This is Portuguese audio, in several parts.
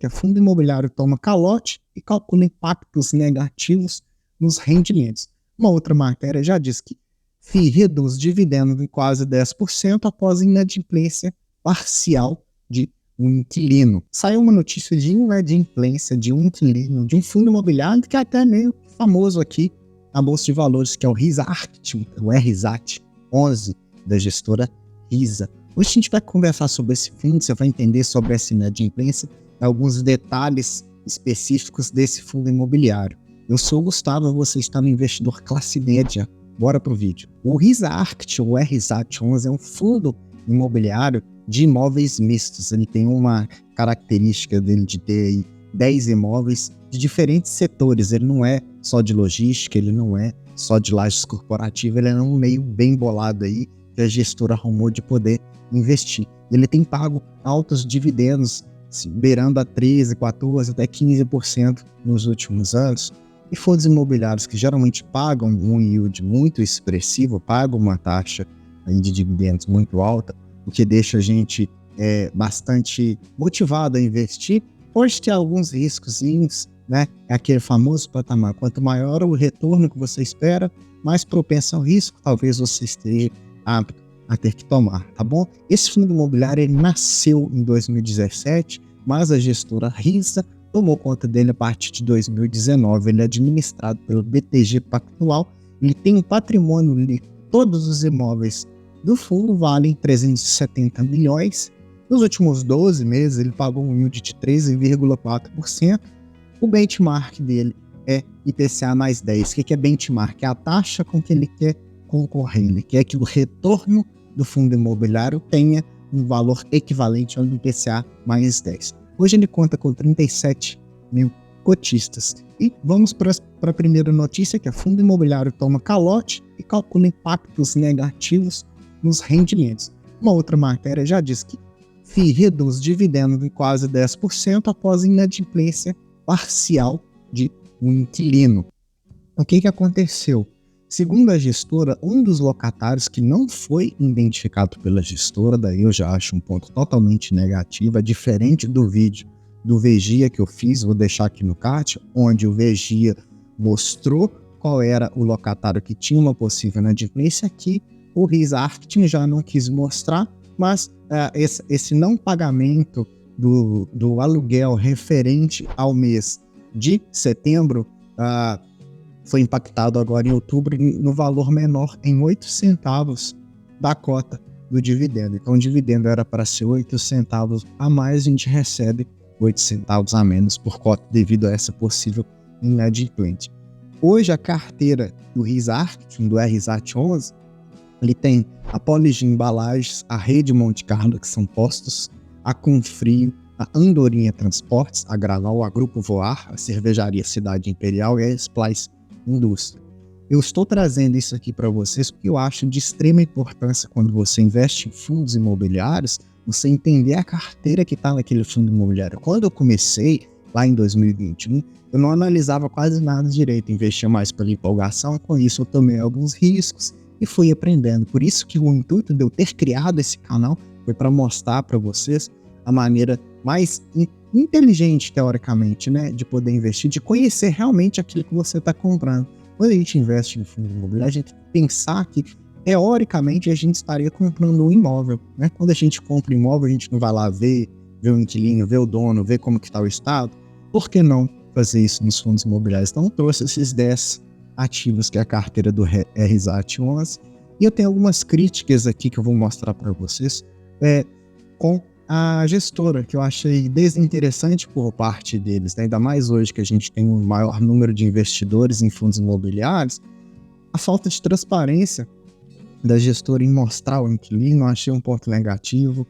que é fundo imobiliário toma calote e calcula impactos negativos nos rendimentos. Uma outra matéria já diz que FII reduz dividendo em quase 10% após inadimplência parcial de um inquilino. Saiu uma notícia de inadimplência de um inquilino de um fundo imobiliário que é até meio famoso aqui na Bolsa de Valores, que é o RISART, o RISAT 11 da gestora RISA. Hoje a gente vai conversar sobre esse fundo, você vai entender sobre essa inadimplência, alguns detalhes específicos desse fundo imobiliário. Eu sou o Gustavo, você está no Investidor Classe Média. Bora pro vídeo. O RISART, o RISAT 11, é um fundo imobiliário de imóveis mistos. Ele tem uma característica dele de ter 10 imóveis de diferentes setores. Ele não é só de logística, ele não é só de lajes corporativas, ele é um meio bem bolado aí que a gestora arrumou de poder investir. Ele tem pago altos dividendos, beirando a 13%, 14%, até 15% nos últimos anos. E fundos imobiliários que geralmente pagam um yield muito expressivo, pagam uma taxa aí de dividendos muito alta, o que deixa a gente bastante motivado a investir. Pode ter alguns riscozinhos, né? É aquele famoso patamar. Quanto maior o retorno que você espera, mais propenso ao risco, talvez você esteja apto a ter que tomar, tá bom? Esse fundo imobiliário ele nasceu em 2017, mas a gestora RISA tomou conta dele a partir de 2019. Ele é administrado pelo BTG Pactual. Ele tem um patrimônio líquido. Todos os imóveis do fundo valem 370 milhões. Nos últimos 12 meses, ele pagou um yield de 13,4%. O benchmark dele é IPCA mais 10. O que é benchmark? É a taxa com que ele quer concorrer. Ele quer que o retorno do fundo imobiliário tenha um valor equivalente ao IPCA mais 10. Hoje ele conta com 37 mil cotistas. E vamos para a primeira notícia, que é fundo imobiliário toma calote e calcula impactos negativos nos rendimentos. Uma outra matéria já diz que FII reduz dividendo em quase 10% após inadimplência parcial de um inquilino. O que aconteceu? Segundo a gestora, um dos locatários que não foi identificado pela gestora, daí eu já acho um ponto totalmente negativo, é diferente do vídeo do Vigia que eu fiz, vou deixar aqui no card, onde o Vigia mostrou qual era o locatário que tinha uma possível inadimplência. Aqui o RISART já não quis mostrar, mas esse não pagamento do aluguel referente ao mês de setembro foi impactado agora em outubro no valor menor, em 8 centavos da cota do dividendo. Então o dividendo era para ser 8 centavos a mais, a gente recebe 8 centavos a menos por cota devido a essa possível inadimplência. Hoje a carteira do RISART, do RISAT 11, ele tem a Poligem Embalagens, a Rede Monte Carlo, que são postos, a Confrio, a Andorinha Transportes, a Graval, a Grupo Voar, a Cervejaria Cidade Imperial e a Splice Indústria. Eu estou trazendo isso aqui para vocês porque eu acho de extrema importância quando você investe em fundos imobiliários, você entender a carteira que está naquele fundo imobiliário. Quando eu comecei, lá em 2021, eu não analisava quase nada direito, investia mais pela empolgação, com isso eu tomei alguns riscos e fui aprendendo. Por isso que o intuito de eu ter criado esse canal foi para mostrar para vocês a maneira mais inteligente, teoricamente, né, de poder investir, de conhecer realmente aquilo que você está comprando. Quando a gente investe em fundo imobiliário, a gente tem que pensar que, teoricamente, a gente estaria comprando um imóvel, né? Quando a gente compra um imóvel, a gente não vai lá ver o inquilino, ver o dono, ver como que está o estado. Por que não fazer isso nos fundos imobiliários? Então, eu trouxe esses 10 ativos que é a carteira do RISAT 11. E eu tenho algumas críticas aqui que eu vou mostrar para vocês com a gestora, que eu achei desinteressante por parte deles, né? Ainda mais hoje que a gente tem um maior número de investidores em fundos imobiliários, a falta de transparência da gestora em mostrar o inquilino, eu achei um ponto negativo.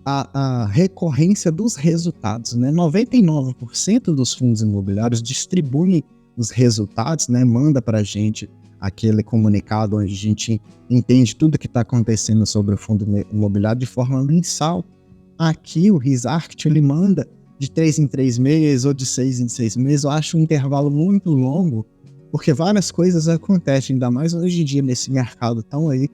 A recorrência dos resultados, né? 99% dos fundos imobiliários distribuem os resultados, né? Manda para a gente aquele comunicado onde a gente entende tudo que está acontecendo sobre o fundo imobiliário de forma mensal. Aqui o RISART ele manda de 3 em 3 meses ou de 6 em 6 meses. Eu acho um intervalo muito longo, porque várias coisas acontecem, ainda mais hoje em dia nesse mercado tão aí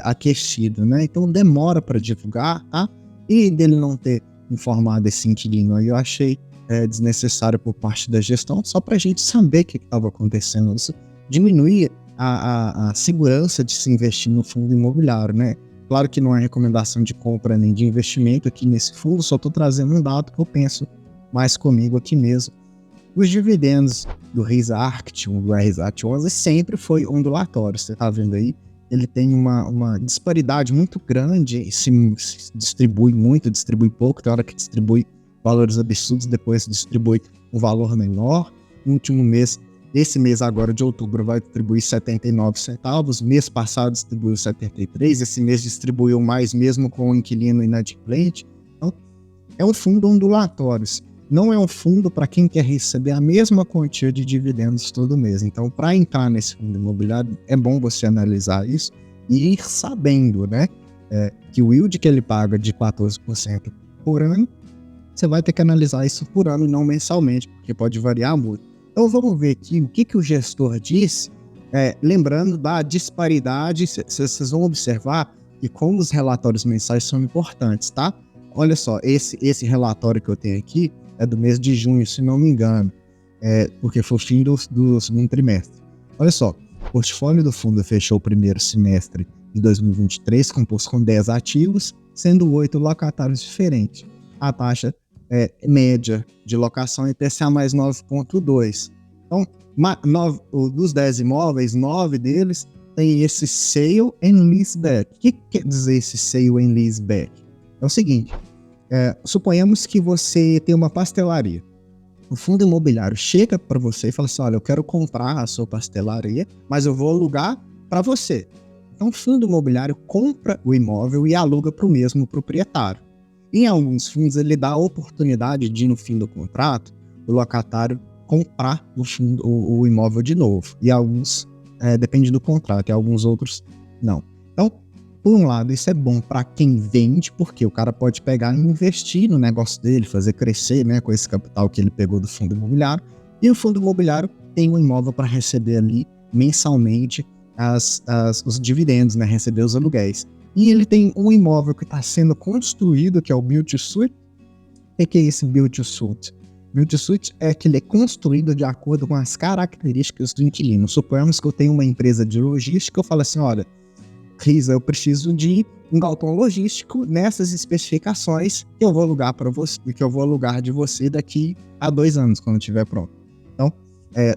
aquecido, né? Então demora para divulgar, tá? E dele não ter informar desse inquilino aí, eu achei desnecessário por parte da gestão, só para a gente saber o que estava acontecendo. Isso diminuía a segurança de se investir no fundo imobiliário, né? Claro que não é recomendação de compra nem de investimento aqui nesse fundo, só estou trazendo um dado que eu penso mais comigo aqui mesmo. Os dividendos do RISA-ARCT, do RISA-11, sempre foi ondulatório, você está vendo aí? Ele tem uma disparidade muito grande, se distribui muito, distribui pouco, tem hora que distribui valores absurdos, depois distribui um valor menor. No último mês, esse mês agora de outubro, vai distribuir 79 centavos, mês passado distribuiu 73, esse mês distribuiu mais mesmo com o inquilino inadimplente. Então, é um fundo ondulatório, não é um fundo para quem quer receber a mesma quantia de dividendos todo mês. Então, para entrar nesse fundo imobiliário, é bom você analisar isso e ir sabendo, né, que o yield que ele paga de 14% por ano, você vai ter que analisar isso por ano e não mensalmente, porque pode variar muito. Então vamos ver aqui o que o gestor disse, lembrando da disparidade, vocês vão observar que como os relatórios mensais são importantes, tá? Olha só, esse relatório que eu tenho aqui é do mês de junho, se não me engano, porque foi o fim do segundo trimestre. Olha só, o portfólio do fundo fechou o primeiro semestre de 2023 composto com 10 ativos, sendo 8 locatários diferentes. A taxa média de locação é IPCA mais 9,2. Então, dos 10 imóveis, 9 deles tem esse sale and leaseback. O que quer dizer esse sale and leaseback? É o seguinte, suponhamos que você tem uma pastelaria. O fundo imobiliário chega para você e fala assim, olha, eu quero comprar a sua pastelaria, mas eu vou alugar para você. Então, o fundo imobiliário compra o imóvel e aluga para o mesmo proprietário. Em alguns fundos, ele dá a oportunidade de, no fim do contrato, o locatário comprar o imóvel de novo. E alguns, depende do contrato, e alguns outros não. Então, por um lado, isso é bom para quem vende, porque o cara pode pegar e investir no negócio dele, fazer crescer, né, com esse capital que ele pegou do fundo imobiliário. E o fundo imobiliário tem um imóvel para receber ali mensalmente os dividendos, né, receber os aluguéis. E ele tem um imóvel que está sendo construído, que é o Build-to-Suit. O que é esse Build-to-Suit? Build-to-Suit é que ele é construído de acordo com as características do inquilino. Suponhamos que eu tenho uma empresa de logística, eu falo assim, olha, Risa, eu preciso de um galpão logístico nessas especificações que eu vou alugar para você, que eu vou alugar de você daqui a 2 anos, quando estiver pronto. Então,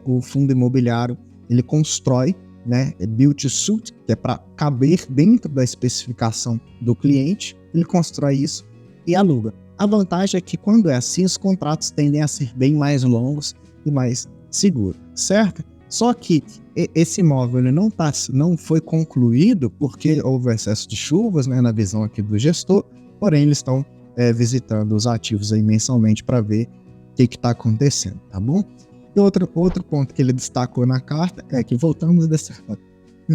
o fundo imobiliário, ele constrói, né, build-to-suit, que é para caber dentro da especificação do cliente, ele constrói isso e aluga. A vantagem é que quando é assim, os contratos tendem a ser bem mais longos e mais seguros, certo? Só que esse imóvel ele não foi concluído porque houve excesso de chuvas, né, na visão aqui do gestor, porém eles estão visitando os ativos aí mensalmente para ver o que está acontecendo, tá bom? E outro ponto que ele destacou na carta é que voltamos dessa...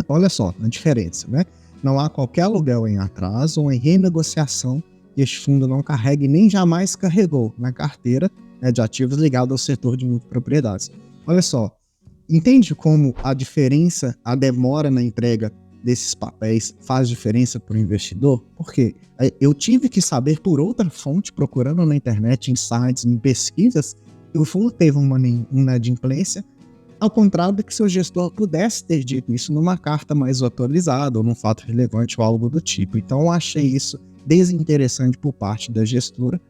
Olha só a diferença, né? Não há qualquer aluguel em atraso ou em renegociação que este fundo não carregue nem jamais carregou na carteira, né, de ativos ligados ao setor de multipropriedades. Olha só, entende como a diferença, a demora na entrega desses papéis faz diferença para o investidor? Porque eu tive que saber por outra fonte, procurando na internet, em sites, em pesquisas, que o fundo teve uma inadimplência, ao contrário de que seu gestor pudesse ter dito isso numa carta mais atualizada ou num fato relevante ou algo do tipo. Então eu achei isso desinteressante por parte da gestora,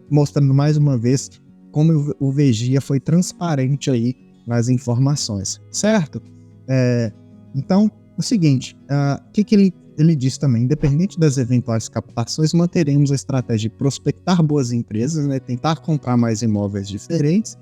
mostrando mais uma vez como o Vegia foi transparente aí nas informações, certo? Então, o seguinte, o que ele diz também, independente das eventuais captações, manteremos a estratégia de prospectar boas empresas, né, tentar comprar mais imóveis diferentes,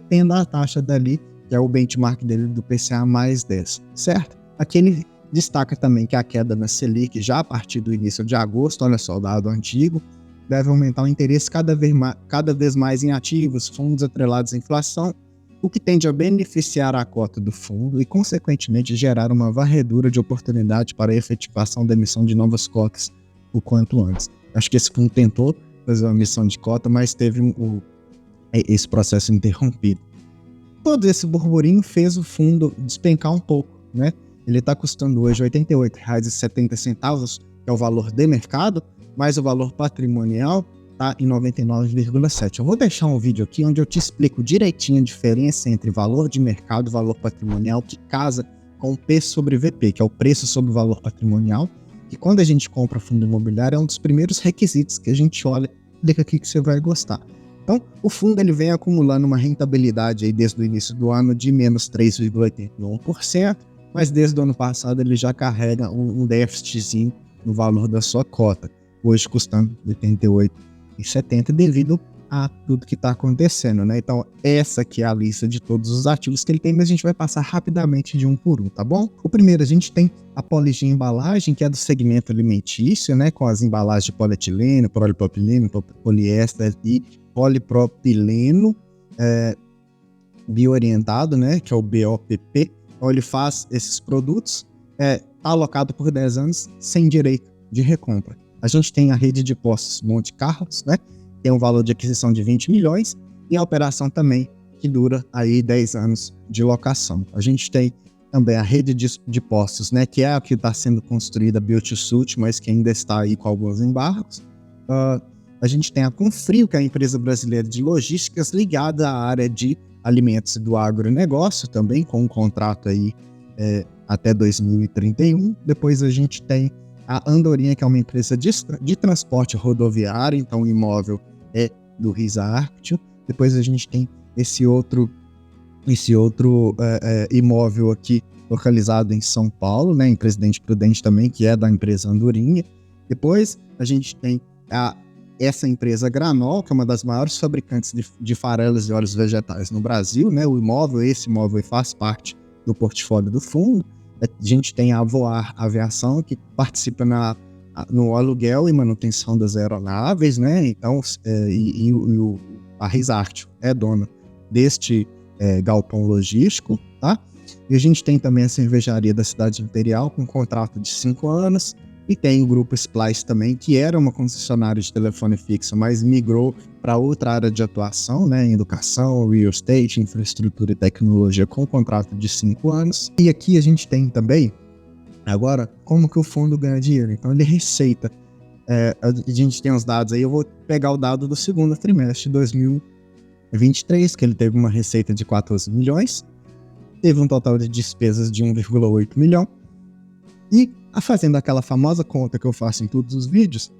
tendo a taxa dali, que é o benchmark dele do PCA mais 10, certo? Aqui ele destaca também que a queda na Selic, já a partir do início de agosto, olha só, o dado antigo, deve aumentar o interesse cada vez mais em ativos, fundos atrelados à inflação, o que tende a beneficiar a cota do fundo e, consequentemente, gerar uma varredura de oportunidade para a efetivação da emissão de novas cotas o quanto antes. Acho que esse fundo tentou fazer uma emissão de cota, mas teve esse processo interrompido. Todo esse burburinho fez o fundo despencar um pouco, né? Ele está custando hoje R$ 88,70, que é o valor de mercado, mais o valor patrimonial, está em 99,7. Eu vou deixar um vídeo aqui onde eu te explico direitinho a diferença entre valor de mercado e valor patrimonial, que casa com o P sobre VP, que é o preço sobre o valor patrimonial, que quando a gente compra fundo imobiliário é um dos primeiros requisitos que a gente olha. Clica aqui que você vai gostar. Então, o fundo ele vem acumulando uma rentabilidade aí desde o início do ano de menos 3,81%, mas desde o ano passado ele já carrega um déficitzinho no valor da sua cota, hoje custando R$ 88,70 devido a tudo que está acontecendo, né? Então, essa aqui é a lista de todos os ativos que ele tem, mas a gente vai passar rapidamente de um por um, tá bom? O primeiro, a gente tem a Polygiene Embalagem, que é do segmento alimentício, né? Com as embalagens de polietileno, polipropileno, poliéster e polipropileno bioorientado, né? Que é o BOPP. Então, ele faz esses produtos, alocado por 10 anos, sem direito de recompra. A gente tem a rede de postos Monte Carlos, né? Tem um valor de aquisição de 20 milhões e a operação também que dura aí 10 anos de locação. A gente tem também a rede de postos, né, que é a que está sendo construída build to suit, mas que ainda está aí com alguns embargos. A gente tem a Confrio, que é a empresa brasileira de logísticas ligada à área de alimentos e do agronegócio, também com um contrato aí até 2031. Depois a gente tem a Andorinha, que é uma empresa de transporte rodoviário, então o imóvel é do Risa Arctio. Depois a gente tem esse outro imóvel aqui localizado em São Paulo, né, em Presidente Prudente também, que é da empresa Andorinha. Depois a gente tem essa empresa Granol, que é uma das maiores fabricantes de farelas e óleos vegetais no Brasil, né? Esse imóvel faz parte do portfólio do fundo. A gente tem a Voar Aviação, que participa no aluguel e manutenção das aeronaves, né? Então, a Risa Arctio é dona deste galpão logístico, tá? E a gente tem também a cervejaria da Cidade Imperial, com um contrato de 5 anos, e tem o grupo Splice também, que era uma concessionária de telefone fixo, mas migrou para outra área de atuação, né, em educação, real estate, infraestrutura e tecnologia, com um contrato de 5 anos. E aqui a gente tem também, agora, como que o fundo ganha dinheiro. Então ele receita, a gente tem os dados aí, eu vou pegar o dado do segundo trimestre de 2023, que ele teve uma receita de 14 milhões, teve um total de despesas de 1,8 milhão, e fazendo aquela famosa conta que eu faço em todos os vídeos,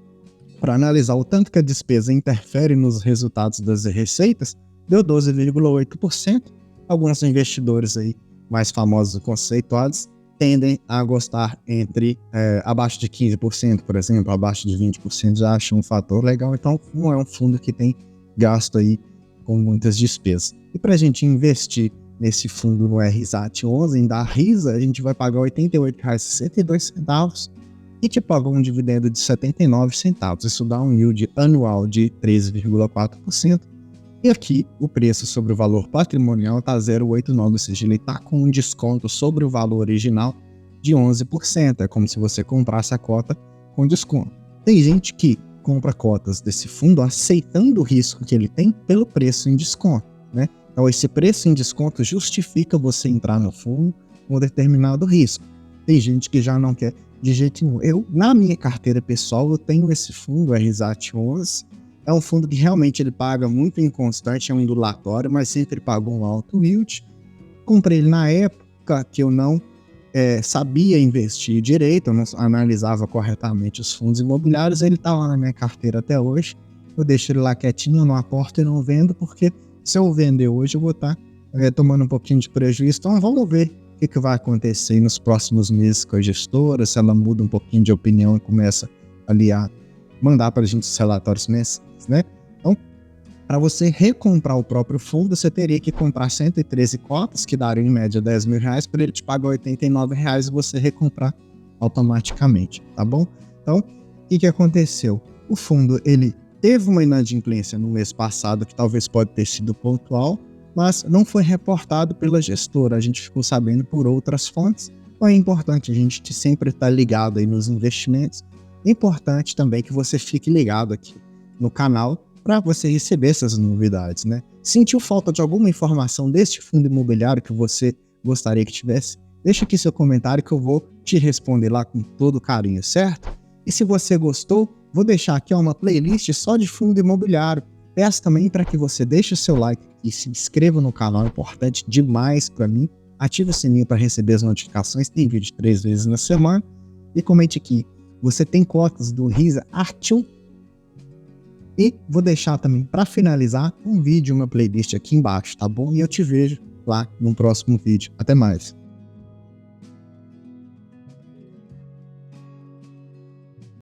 para analisar o tanto que a despesa interfere nos resultados das receitas, deu 12,8%. Alguns investidores aí mais famosos e conceituados tendem a gostar entre abaixo de 15%, por exemplo, abaixo de 20%, já acham um fator legal. Então, não é um fundo que tem gasto aí com muitas despesas. E para a gente investir nesse fundo no RSAT11, da Risa, a gente vai pagar R$ 88,62 e te paga um dividendo de 79 centavos. Isso dá um yield anual de 13,4%. E aqui o preço sobre o valor patrimonial está 0,89, ou seja, ele está com um desconto sobre o valor original de 11%. É como se você comprasse a cota com desconto. Tem gente que compra cotas desse fundo aceitando o risco que ele tem pelo preço em desconto, né? Então, esse preço em desconto justifica você entrar no fundo com um determinado risco. Tem gente que já não quer de jeito nenhum. Na minha carteira pessoal, eu tenho esse fundo, o RSAT11. É um fundo que realmente ele paga muito inconstante, é um ondulatório, mas sempre pagou um alto yield. Comprei ele na época que eu não sabia investir direito, eu não analisava corretamente os fundos imobiliários. Ele está lá na minha carteira até hoje. Eu deixo ele lá quietinho, eu não aporto e não vendo, porque se eu vender hoje, eu vou estar tomando um pouquinho de prejuízo. Então, vamos ver o que vai acontecer nos próximos meses com a gestora, se ela muda um pouquinho de opinião e começa ali a mandar para a gente os relatórios mensais, né? Então, para você recomprar o próprio fundo, você teria que comprar 113 cotas, que dariam em média R$10 mil, para ele te pagar R$ 89,00 e você recomprar automaticamente, tá bom? Então, o que aconteceu? O fundo, ele teve uma inadimplência no mês passado, que talvez pode ter sido pontual, mas não foi reportado pela gestora. A gente ficou sabendo por outras fontes. Então é importante a gente sempre estar ligado aí nos investimentos. É importante também que você fique ligado aqui no canal para você receber essas novidades, né? Sentiu falta de alguma informação deste fundo imobiliário que você gostaria que tivesse? Deixa aqui seu comentário que eu vou te responder lá com todo carinho, certo? E se você gostou, Vou deixar aqui uma playlist só de fundo imobiliário. Peço também para que você deixe o seu like e se inscreva no canal, é importante demais para mim. Ative o sininho para receber as notificações, tem vídeo 3 vezes na semana. E comente aqui, você tem cotas do Risa Artium? E vou deixar também, para finalizar, um vídeo, uma playlist aqui embaixo, tá bom? E eu te vejo lá no próximo vídeo. Até mais!